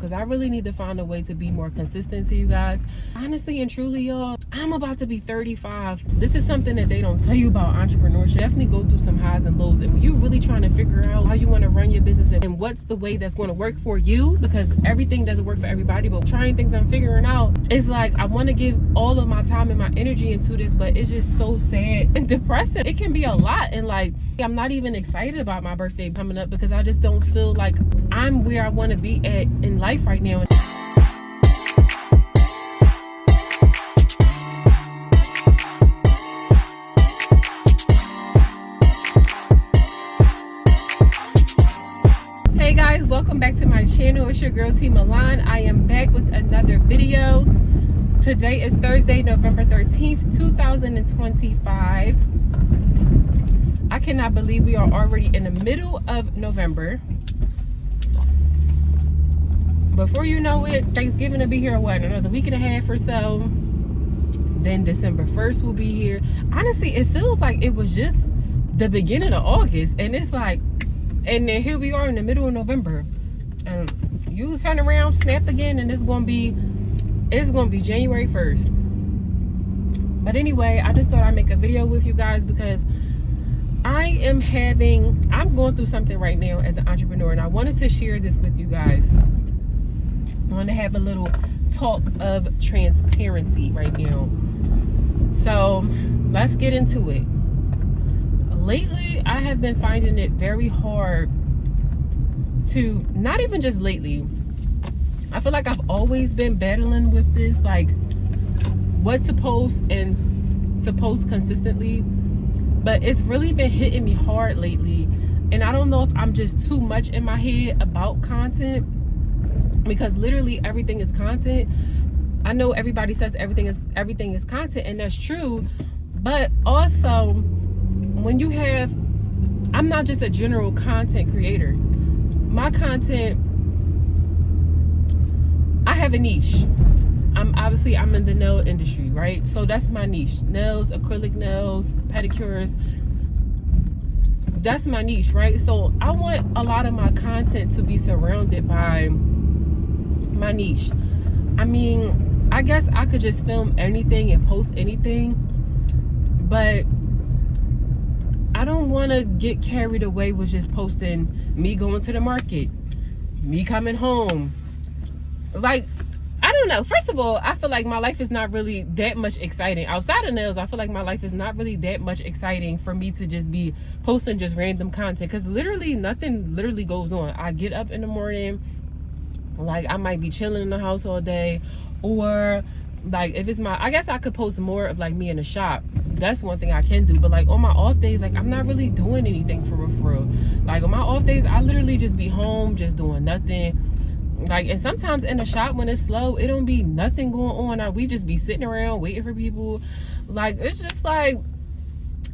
because I really need to find a way to be more consistent to you guys. Honestly and truly, y'all, I'm about to be 35. This is something that they don't tell you about entrepreneurship. Definitely go through some highs and lows, and when you're really trying to figure out how you want to run your business and what's the way that's going to work for you, because everything doesn't work for everybody, but trying things I'm figuring out, it's like I want to give all of my time and my energy into this, but it's just so sad and depressing. It can be a lot, and like I'm not even excited about my birthday coming up because I just don't feel like I'm where I want to be at in life right now. Hey guys, welcome back to my channel. It's your girl T.Milan. I am back with another video. Today is Thursday, November 13th, 2025. I cannot believe we are already in the middle of November. Before you know it, Thanksgiving will be here, what, another week and a half or so. Then December 1st will be here. Honestly, it feels like it was just the beginning of August, and it's like, and then here we are in the middle of November. And you turn around, snap again, and it's gonna be January 1st. But anyway, I just thought I'd make a video with you guys because I'm going through something right now as an entrepreneur, and I wanted to share this with you guys. I want to have a little talk of transparency right now. So let's get into it. Lately, I have been finding it very hard to, not even just lately, I feel like I've always been battling with this, like what to post and to post consistently, but it's really been hitting me hard lately. And I don't know if I'm just too much in my head about content, because literally everything is content. I know everybody says everything is content, and that's true, but also when you have, I'm not just a general content creator. My content, I have a niche. I'm in the nail industry, right? So that's my niche. Nails, acrylic nails, pedicures. That's my niche, right? So I want a lot of my content to be surrounded by my niche. I mean, I guess I could just film anything and post anything, but I don't want to get carried away with just posting me going to the market, me coming home. Like, I don't know. First of all, I feel like my life is not really that much exciting. Outside of nails, I feel like my life is not really that much exciting for me to just be posting just random content, because literally nothing literally goes on. I get up in the morning, like I might be chilling in the house all day, or like if it's I guess I could post more of like me in the shop. That's one thing I can do. But like on my off days, like I'm not really doing anything for real. Like on my off days, I literally just be home, just doing nothing. Like, and sometimes in the shop when it's slow, it don't be nothing going on. We just be sitting around waiting for people. Like, it's just like,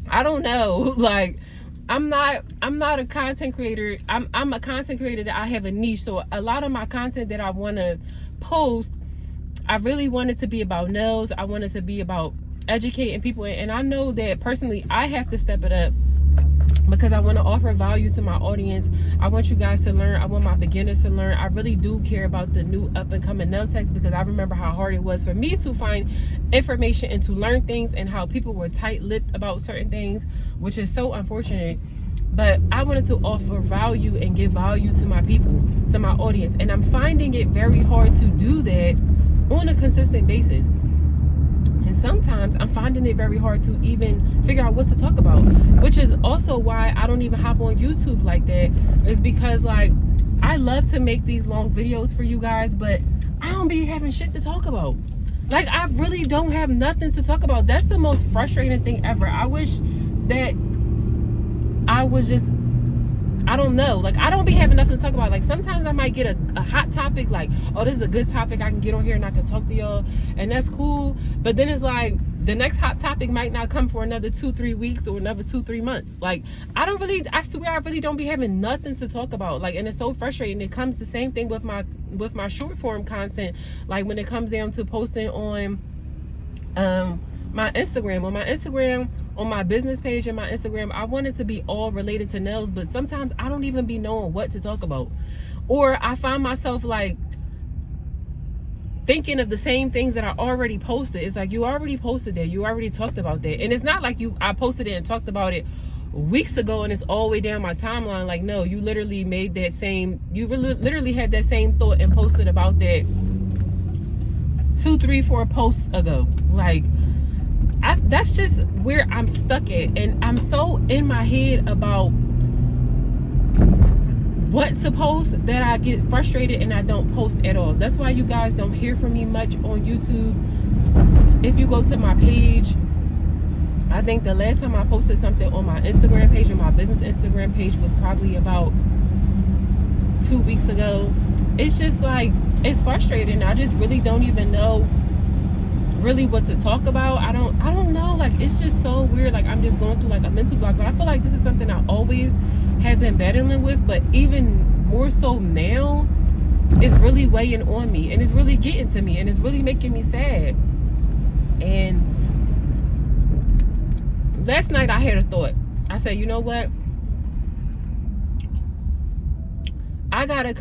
I don't know. Like, I'm not a content creator. I'm a content creator that I have a niche. So a lot of my content that I want to post, I really want it to be about nails. I want it to be about educating people. And I know that personally, I have to step it up, because I want to offer value to my audience. I want you guys to learn. I want my beginners to learn. I really do care about the new up and coming NAILTECH, because I remember how hard it was for me to find information and to learn things, and how people were tight-lipped about certain things, which is so unfortunate. But I wanted to offer value and give value to my people, to my audience. And I'm finding it very hard to do that on a consistent basis. And sometimes I'm finding it very hard to even figure out what to talk about, which is also why I don't even hop on YouTube like that. Is because like I love to make these long videos for you guys, but I don't be having shit to talk about. Like, I really don't have nothing to talk about. That's the most frustrating thing ever. I wish that I was just, I don't know, like I don't be having nothing to talk about. Like sometimes I might get a hot topic, like, oh, this is a good topic, I can get on here and I can talk to y'all, and that's cool. But then it's like the next hot topic might not come for another 2-3 weeks or another 2-3 months. Like I swear I really don't be having nothing to talk about. Like, and it's so frustrating. It comes the same thing with my short form content. Like when it comes down to posting on my Instagram, on my business page and my Instagram, I want it to be all related to nails, but sometimes I don't even be knowing what to talk about. Or I find myself like thinking of the same things that I already posted. It's like, you already posted that, you already talked about that. And it's not like I posted it and talked about it weeks ago and it's all the way down my timeline. Like, no, you literally made that same, you literally had that same thought and posted about that 2, 3, 4 posts ago. Like, that's just where I'm stuck at. And I'm so in my head about what to post that I get frustrated and I don't post at all. That's why you guys don't hear from me much on YouTube. If you go to my page, I think the last time I posted something on my Instagram page, or my business Instagram page, was probably about 2 weeks ago. It's just like, it's frustrating. I just really don't even know really what to talk about. I don't know. Like, it's just so weird. Like, I'm just going through like a mental block. But I feel like this is something I always have been battling with, but even more so now, it's really weighing on me, and it's really getting to me, and it's really making me sad. And last night I had a thought. I said, you know what? I gotta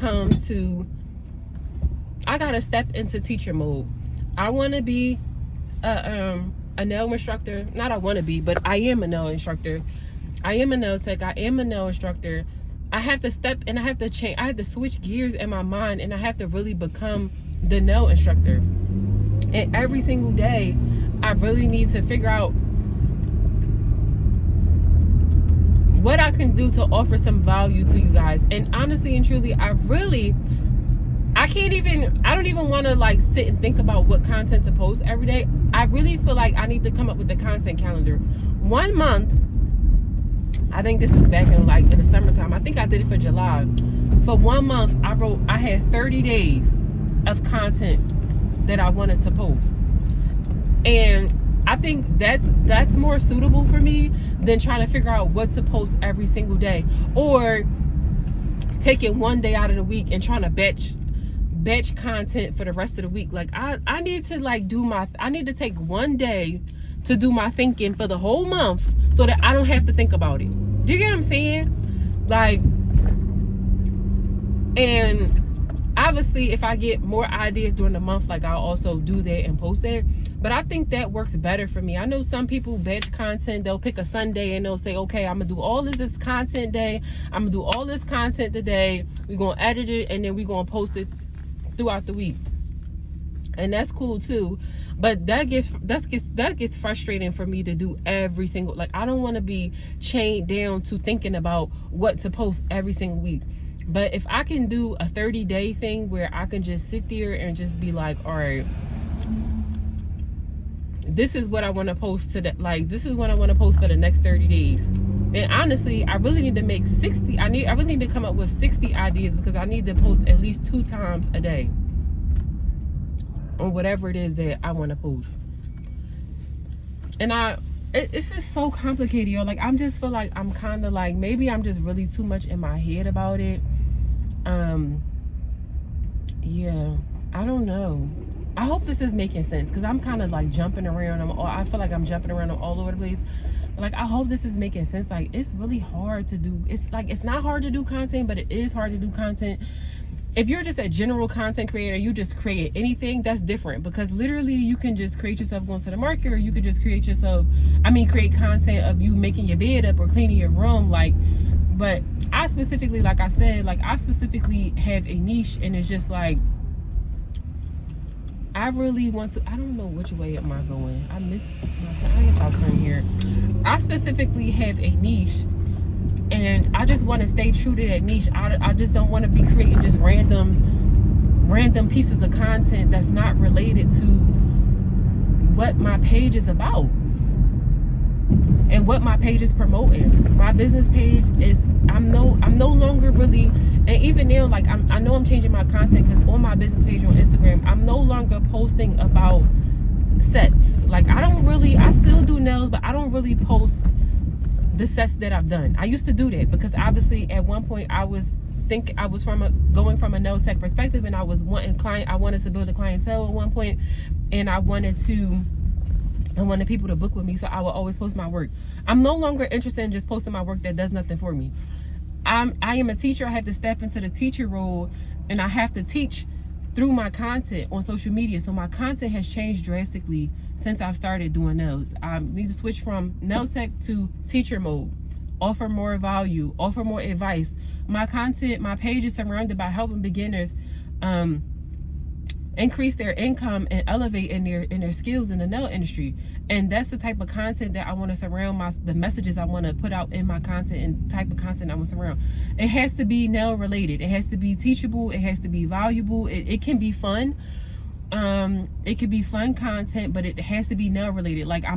step into teacher mode. I want to be a nail instructor. Not I want to be, but I am a nail instructor. I am a nail tech. I am a nail instructor. I have to step and I have to change. I have to switch gears in my mind, and I have to really become the nail instructor. And every single day, I really need to figure out what I can do to offer some value to you guys. And honestly and truly, I don't even want to like sit and think about what content to post every day. I really feel like I need to come up with a content calendar. 1 month, I think this was back in the summertime. I think I did it for July. For 1 month, I had 30 days of content that I wanted to post. And I think that's more suitable for me than trying to figure out what to post every single day, or taking one day out of the week and trying to batch content for the rest of the week. Like, I need to I need to take one day to do my thinking for the whole month so that I don't have to think about it. Do you get what I'm saying? Like, and obviously if I get more ideas during the month, like, I'll also do that and post it. But I think that works better for me. I know some people batch content. They'll pick a Sunday and they'll say, okay, I'm gonna do all this content day. I'm gonna do all this content today. We're gonna edit it and then we're gonna post it throughout the week. And that's cool too. But that gets frustrating for me to do every single, like, I don't want to be chained down to thinking about what to post every single week. But if I can do a 30-day thing where I can just sit there and just be like, all right, this is what I want to post this is what I want to post for the next 30 days. And honestly, I really need to make 60. I really need to come up with 60 ideas, because I need to post at least 2 times a day on whatever it is that I want to post. And it's just so complicated, yo. Like, I'm just feel like I'm kind of like, maybe I'm just really too much in my head about it. Yeah, I don't know. I hope this is making sense, because I'm kind of like jumping around. I feel like I'm jumping around all over the place. But like, I hope this is making sense. Like, it's really hard to do. It's like, it's not hard to do content, but it is hard to do content. If you're just a general content creator, you just create anything, that's different, because literally you can just create yourself going to the market, or you could just create content of you making your bed up or cleaning your room. Like, but I specifically, like I said, like, I specifically have a niche, and it's just like, I really want to, I don't know which way am I going. I missed my turn. I guess I'll turn here. I specifically have a niche, and I just want to stay true to that niche. I just don't want to be creating just random pieces of content that's not related to what my page is about and what my page is promoting. My business page is, I'm no longer really, and even now, like, I know I'm changing my content, because on my business page on Instagram, I'm no longer posting about sets. Like, I still do nails, but I don't really post the sets that I've done. I used to do that, because obviously at one point I was going from a nail tech perspective, and I wanted to build a clientele at one point, and I wanted people to book with me, so I would always post my work. I'm no longer interested in just posting my work that does nothing for me. I am a teacher. I have to step into the teacher role, and I have to teach through my content on social media. So my content has changed drastically since I've started doing nails. I need to switch from NAILTECH to teacher mode, offer more value, offer more advice. My content, my page is surrounded by helping beginners increase their income and elevate in their skills in the nail industry. And that's the type of content that I want to surround the messages I want to put out in my content, and type of content I want to surround. It has to be nail related. It has to be teachable. It has to be valuable. It can be fun. It could be fun content, but it has to be nail related. Like, I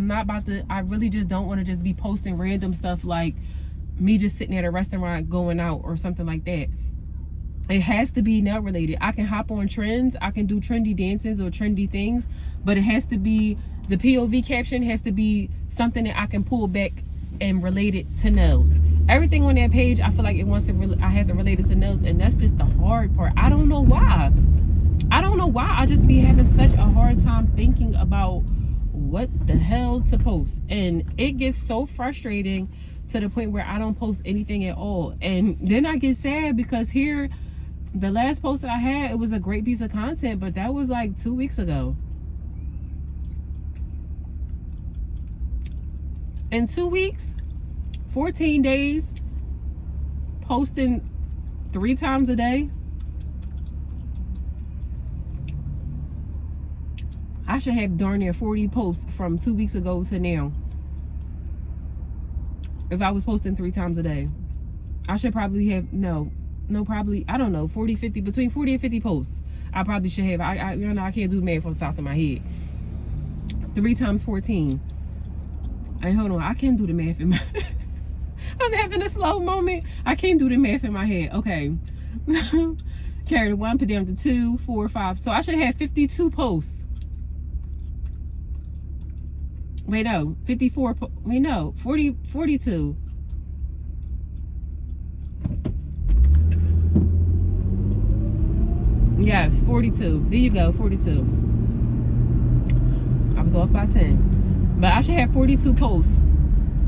really just don't want to just be posting random stuff like me just sitting at a restaurant going out or something like that. It has to be nail related. I can hop on trends. I can do trendy dances or trendy things, but it has to be, the POV caption has to be something that I can pull back and relate it to nails. Everything on that page, I feel like I have to relate it to nails, and that's just the hard part. I don't know why. I just be having such a hard time thinking about what the hell to post, and it gets so frustrating to the point where I don't post anything at all. And then I get sad because the last post that I had, it was a great piece of content, but that was like 2 weeks ago. In 2 weeks, 14 days, posting 3 times a day, I should have darn near 40 posts from 2 weeks ago to now. If I was posting 3 times a day, I should probably have, probably, I don't know, 40, 50, between 40 and 50 posts. I probably should have. I can't do math from the top of my head. 3 times 14. Hey, hold on. I can't do the math in my I'm having a slow moment. I can't do the math in my head. Okay. Carry the 1, put down to 2, 4, 5. So I should have 52 posts. Wait, no. 54. Wait, no. 42. Yes, 42. There you go, 42. I was off by 10. But I should have 42 posts.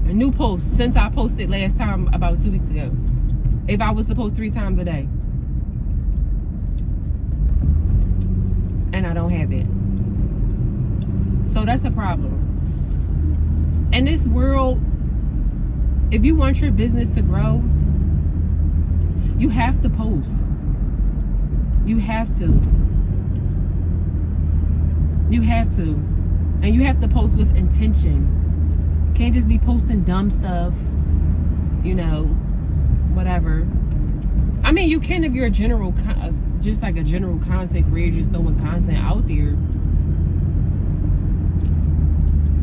New posts since I posted last time about 2 weeks ago. If I was to post 3 times a day. And I don't have it. So that's a problem. In this world, if you want your business to grow, you have to post. You have to. You have to. And you have to post with intention. Can't just be posting dumb stuff, whatever. I mean, you can if you're just like a general content creator, just throwing content out there.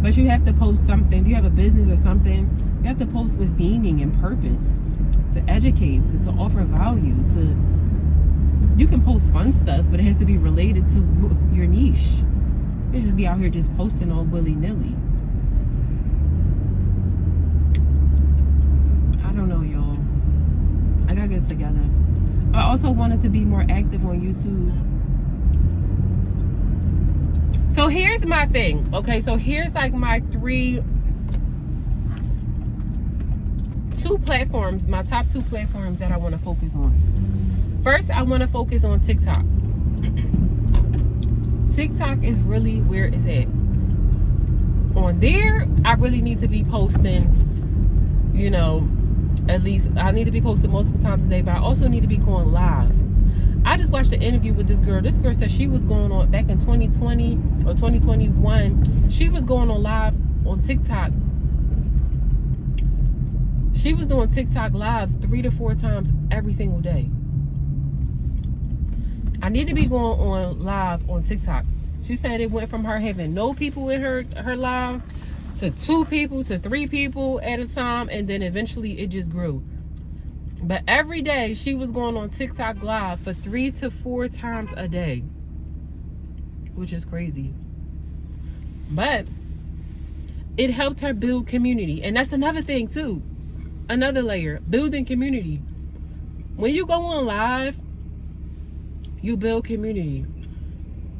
But you have to post something. If you have a business or something, you have to post with meaning and purpose, to educate, to offer value. You can post fun stuff, but it has to be related to your niche. You just be out here just posting all willy-nilly. I don't know, y'all. I gotta get it together. I also wanted to be more active on YouTube. So here's my thing. Okay, so here's like my two platforms, my top 2 platforms that I want to focus on. First, I want to focus on TikTok. TikTok is really where it's at. On there, I really need to be posting, at least I need to be posting multiple times a day, but I also need to be going live. I just watched an interview with this girl. This girl said she was going on back in 2020 or 2021. She was going on live on TikTok. She was doing TikTok lives 3 to 4 times every single day. I need to be going on live on TikTok. She said it went from her having no people in her live to 2 people to 3 people at a time, and then eventually it just grew. But every day she was going on TikTok live for 3 to 4 times a day, which is crazy. But it helped her build community, and that's another thing too. Another layer, building community. When you go on live, you build community.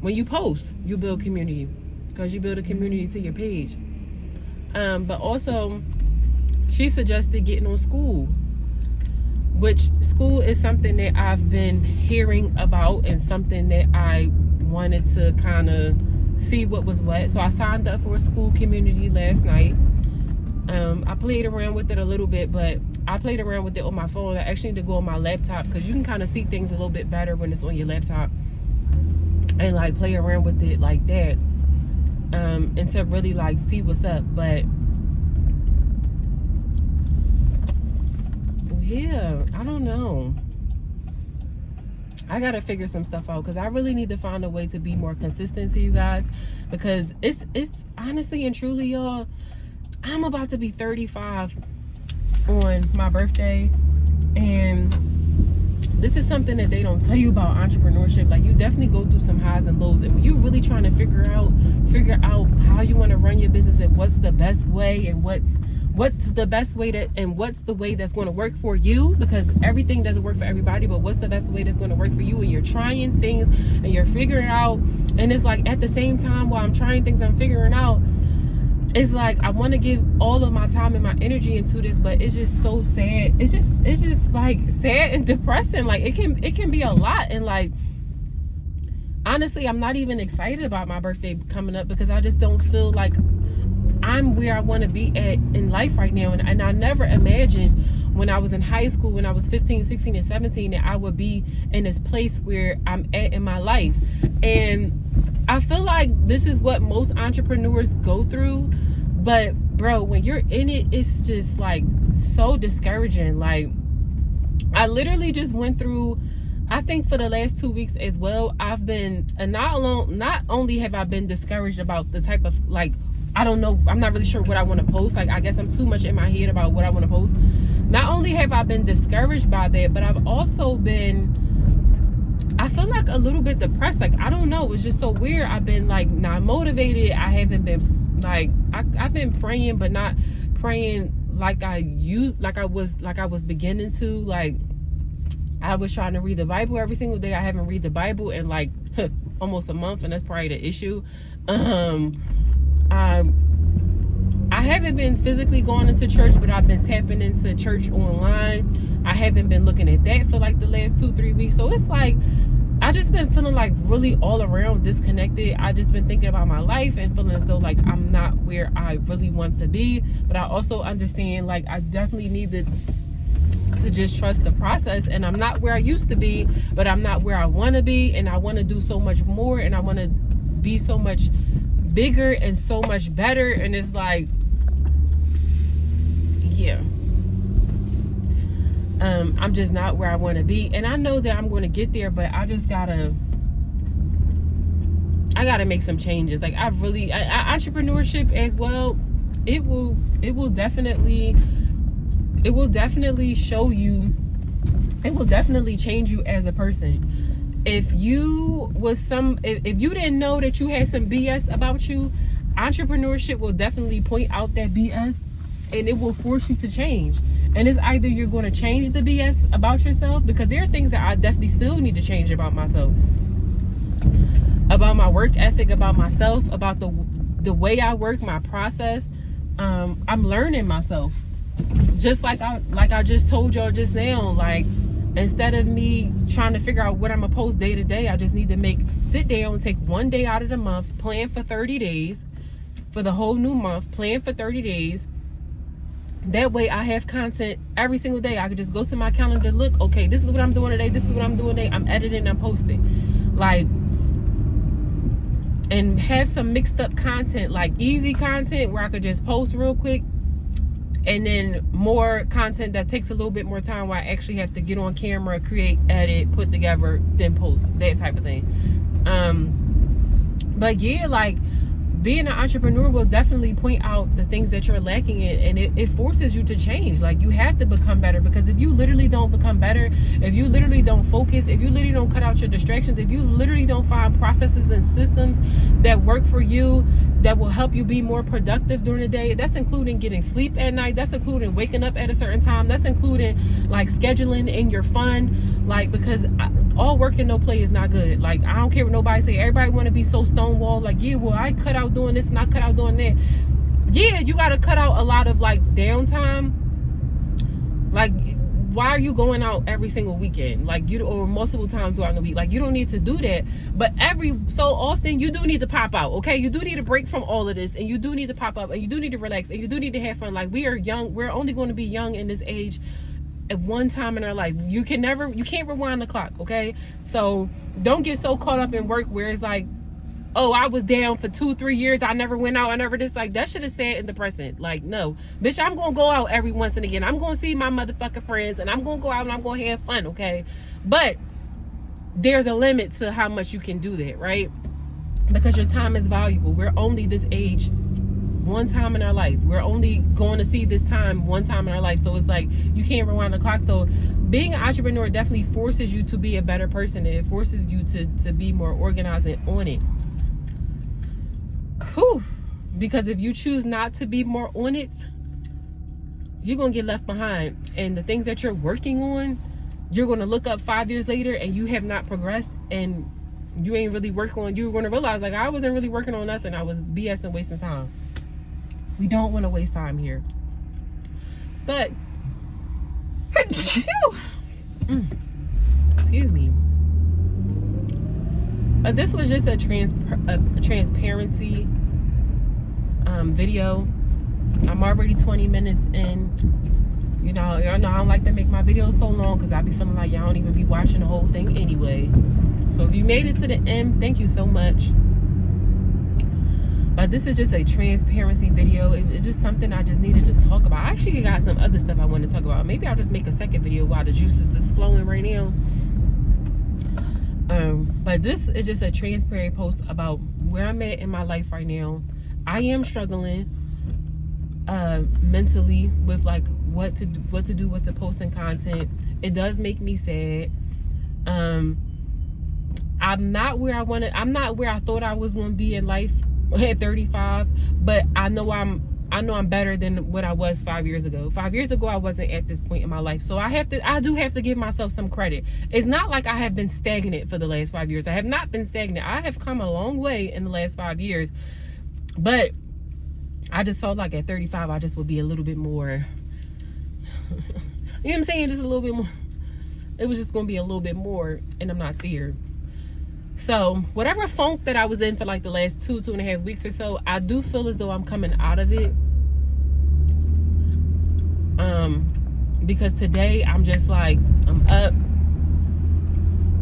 When you post, you build community, because you build a community to your page. But also, she suggested getting on school. which school is something that I've been hearing about and something that I wanted to kind of see what was what. So I signed up for a school community last night. I played around with it a little bit, but I played around with it on my phone. I actually need to go on my laptop because you can kind of see things a little bit better when it's on your laptop, and like play around with it like that, and to really like see what's up. But yeah, I don't know. I gotta figure some stuff out because I really need to find a way to be more consistent to you guys, because it's honestly and truly, y'all, I'm about to be 35 on my birthday, and this is something that they don't tell you about entrepreneurship. Like, you definitely go through some highs and lows, and when you're really trying to figure out how you want to run your business and what's the best way and what's the best way and what's the way that's going to work for you, because everything doesn't work for everybody, but what's the best way that's going to work for you, and you're trying things and you're figuring out, and it's like at the same time while I'm trying things, I'm figuring out, it's like I want to give all of my time and my energy into this, but it's just so sad. It's just like sad and depressing. Like it can be a lot, and like honestly, I'm not even excited about my birthday coming up because I just don't feel like I'm where I want to be at in life right now. And I never imagined when I was in high school, when I was 15, 16, and 17, that I would be in this place where I'm at in my life. And I feel like this is what most entrepreneurs go through. But bro, when you're in it, it's just like so discouraging. Like, I literally just went through, I think for the last 2 weeks as well, I've been, and not only have I been discouraged about the type of, like, I don't know, I'm not really sure what I want to post. Like, I guess I'm too much in my head about what I want to post. Not only have I been discouraged by that, but I've also been, I feel like a little bit depressed. Like, I don't know, it's just so weird. I've been like not motivated. I haven't been like, I've been praying, but not praying like I was beginning to. Like, I was trying to read the Bible every single day. I haven't read the Bible in like almost a month, and that's probably the issue. I haven't been physically going into church, but I've been tapping into church online. I haven't been looking at that for like the last 2-3 weeks. So it's like, I just been feeling like really all around disconnected. I just been thinking about my life and feeling as though like I'm not where I really want to be. But I also understand like I definitely need to just trust the process, and I'm not where I used to be, but I'm not where I want to be, and I want to do so much more, and I want to be so much bigger and so much better. And it's like, yeah, I'm just not where I want to be, and I know that I'm going to get there, but I just gotta make some changes. Like, entrepreneurship as well, it will definitely show you, it will definitely change you as a person. If you didn't know that you had some BS about you, entrepreneurship will definitely point out that BS, and it will force you to change. And it's either you're going to change the BS about yourself, because there are things that I definitely still need to change about myself, about my work ethic, about myself, about the way I work, my process. I'm learning myself. Just like I just told y'all just now, like, instead of me trying to figure out what I'm gonna post day to day, I just need to sit down, take one day out of the month, plan for 30 days, for the whole new month, plan for 30 days. That way I have content every single day. I could just go to my calendar, look, okay, this is what I'm doing today, this is what I'm doing today, I'm editing, I'm posting. Like, and have some mixed up content, like easy content where I could just post real quick, and then more content that takes a little bit more time where I actually have to get on camera, create, edit, put together, then post, that type of thing. But yeah, like, being an entrepreneur will definitely point out the things that you're lacking in, and it forces you to change. Like, you have to become better, because if you literally don't become better, if you literally don't focus, if you literally don't cut out your distractions, if you literally don't find processes and systems that work for you, that will help you be more productive during the day, that's including getting sleep at night, that's including waking up at a certain time, that's including like scheduling in your fun, like, because all work and no play is not good. Like, I don't care what nobody say. Everybody want to be so stonewall, like, yeah, well, I cut out doing this and I cut out doing that. Yeah, you got to cut out a lot of like downtime. Like, why are you going out every single weekend, like or multiple times throughout the week? Like, you don't need to do that. But every so often you do need to pop out, okay? You do need a break from all of this, and you do need to pop up, and you do need to relax, and you do need to have fun. Like, we are young. We're only going to be young in this age at one time in our life. You can't rewind the clock, okay? So don't get so caught up in work where it's like, oh, I was down for 2-3 years, I never went out, I never this. Like, that shit is sad and depressing. Like, no, bitch, I'm gonna go out every once and again. I'm gonna see my motherfucking friends, and I'm gonna go out and I'm gonna have fun, okay? But there's a limit to how much you can do that, right? Because your time is valuable. We're only this age one time in our life. We're only going to see this time one time in our life. So it's like, you can't rewind the clock. So being an entrepreneur definitely forces you to be a better person. It forces you to be more organized and on it. Whew. Because if you choose not to be more on it, you're going to get left behind. And the things that you're working on, you're going to look up 5 years later and you have not progressed, and you ain't really working on. You're going to realize, like, I wasn't really working on nothing. I was BS and wasting time. We don't want to waste time here. But excuse me. This was just a transparency video. I'm already 20 minutes in. You know, I don't like to make my videos so long because I be feeling like y'all don't even be watching the whole thing anyway. So if you made it to the end, thank you so much. But this is just a transparency video. It's just something I just needed to talk about. I actually got some other stuff I want to talk about. Maybe I'll just make a second video while the juices is flowing right now. But this is just a transparent post about where I'm at in my life right now. I am struggling mentally with like what to do, what to post in content. It does make me sad. I'm not where I thought I was going to be in life at 35, but I know I'm better than what I was 5 years ago. 5 years ago, I wasn't at this point in my life. So I do have to give myself some credit. It's not like I have been stagnant for the last 5 years. I have not been stagnant. I have come a long way in the last 5 years. But I just felt like at 35, I just would be a little bit more, you know what I'm saying? Just a little bit more. It was just going to be a little bit more, and I'm not there. So whatever funk that I was in for like the last 2.5 weeks or so, I do feel as though I'm coming out of it. Because today I'm just like, I'm up.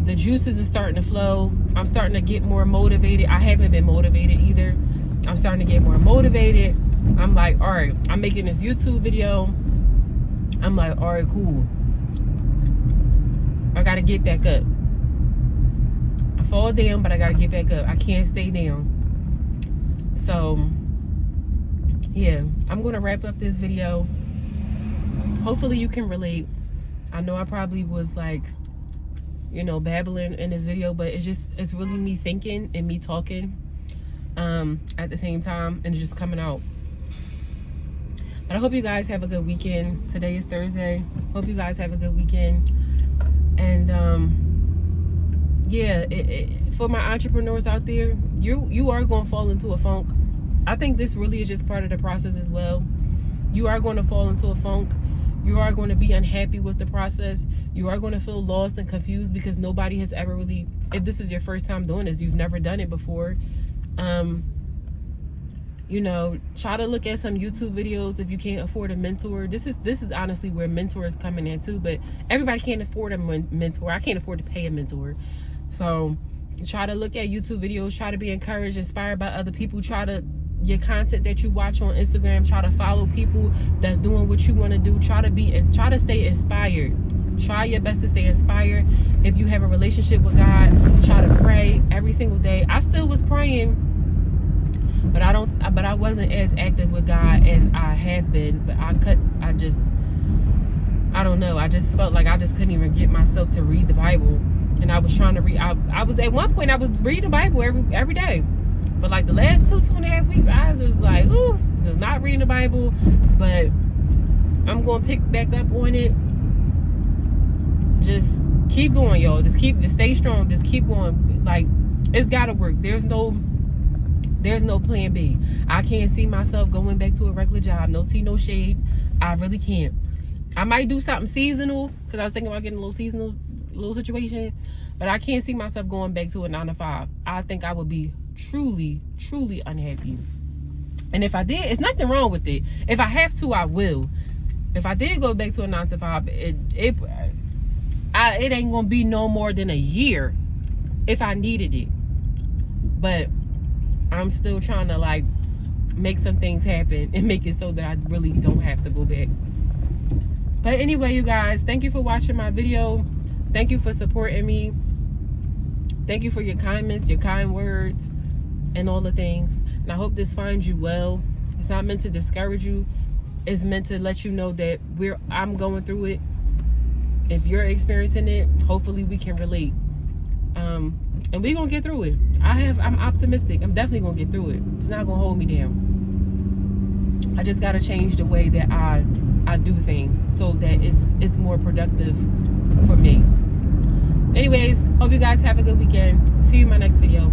The juices are starting to flow. I'm starting to get more motivated. I haven't been motivated either. I'm starting to get more motivated. I'm like, all right, I'm making this YouTube video. I'm like, all right, cool. I got to get back up. I fall down, but I got to get back up. I can't stay down. So, yeah, I'm going to wrap up this video. Hopefully you can relate. I know I probably was like, you know, babbling in this video, but it's really me thinking and me talking at the same time, and it's just coming out. But I hope you guys have a good weekend. Today is Thursday. Hope you guys have a good weekend. And yeah, for my entrepreneurs out there, you are going to fall into a funk. I think this really is just part of the process as well. You are going to fall into a funk. You are going to be unhappy with the process. You are going to feel lost and confused because nobody has ever really, if this is your first time doing this, you've never done it before. You know, try to look at some YouTube videos if you can't afford a mentor. This is honestly where mentors coming in too, but everybody can't afford a mentor. I can't afford to pay a mentor. So try to look at YouTube videos, try to be encouraged, inspired by other people. Your content that you watch on Instagram, try to follow people that's doing what you want to do. Try to stay inspired. Try your best to stay inspired. If you have a relationship with God, try to pray every single day. I still was praying, but I wasn't as active with God as I have been. But I don't know. I just felt like I just couldn't even get myself to read the Bible. And I was trying to read. I was at one point I was reading the Bible every day. But like the last 2.5 weeks, I was just like, ooh, just not reading the Bible. But I'm going to pick back up on it. Just keep going, y'all. Just stay strong. Just keep going. Like, it's got to work. There's no plan B. I can't see myself going back to a regular job. No tea, no shade. I really can't. I might do something seasonal, because I was thinking about getting a little seasonal little situation, but I can't see myself going back to a 9-to-5. I think I would be truly unhappy. And if I did, it's nothing wrong with it. If I have to, I will. If I did go back to a 9-to-5, it ain't gonna be no more than a year if I needed it. But I'm still trying to like make some things happen and make it so that I really don't have to go back. But anyway, you guys, thank you for watching my video. Thank you for supporting me. Thank you for your kindness, your kind words, and all the things. And I hope this finds you well. It's not meant to discourage you. It's meant to let you know that I'm going through it. If you're experiencing it, hopefully we can relate. And we're gonna get through it. I'm optimistic. I'm definitely gonna get through it. It's not gonna hold me down. I just gotta change the way that I do things so that it's more productive for me. Anyways, hope you guys have a good weekend. See you in my next video.